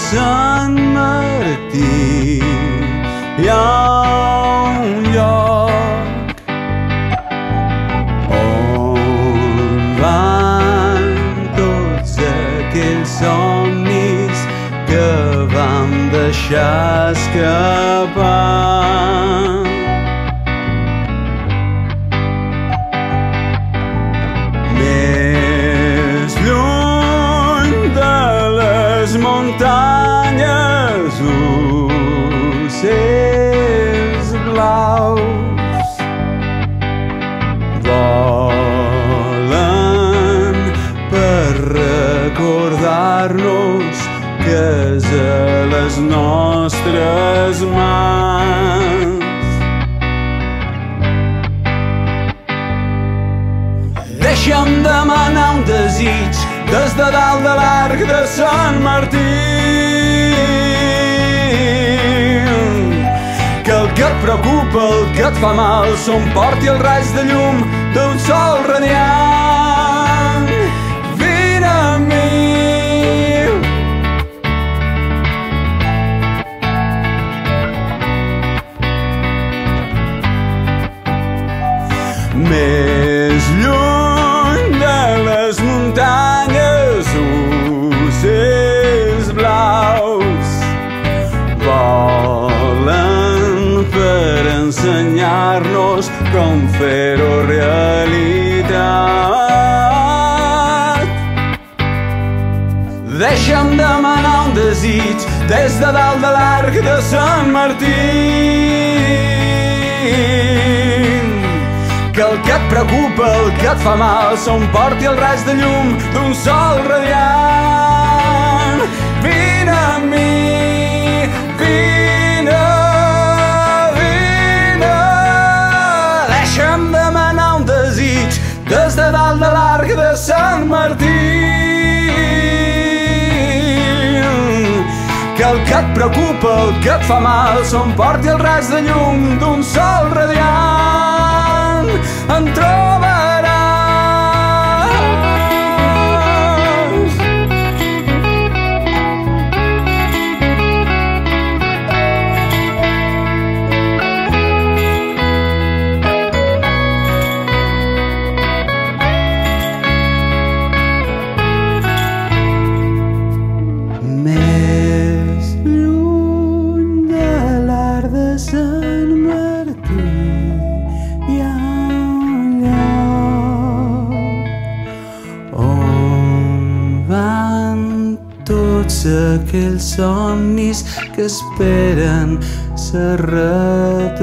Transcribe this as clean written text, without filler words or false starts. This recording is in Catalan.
Sant Martí hi ha un lloc on van tots aquells somnis que vam deixar escapar. Més lluny de les muntanyes, ocells blaus volen per recordar-nos que és a les nostres mans. Deixa'm demanar un desig des de dalt de l'arc de Sant Martí, que el que et preocupa, el que et fa mal, són porti el raig de llum d'un sol radiant. Vine amb mi. Més lluny de les muntanyes, ocells blaus volen per ensenyar-nos com fer-ho realitat. Deixa'm demanar un desig des de dalt de l'arc de Sant Martí, que el que et preocupa, el que et fa mal, s'emporti el raig de llum d'un sol radiant. Vine amb mi, vine, vine. Deixa'm demanar un desig des de dalt de l'arc de Sant Martí, que el que et preocupa, el que et fa mal, s'emporti el raig de llum d'un sol radiant. En trobaràs. Més lluny de l'arc de Sant Martí hi ha tots aquells somnis que esperen ser retrobats.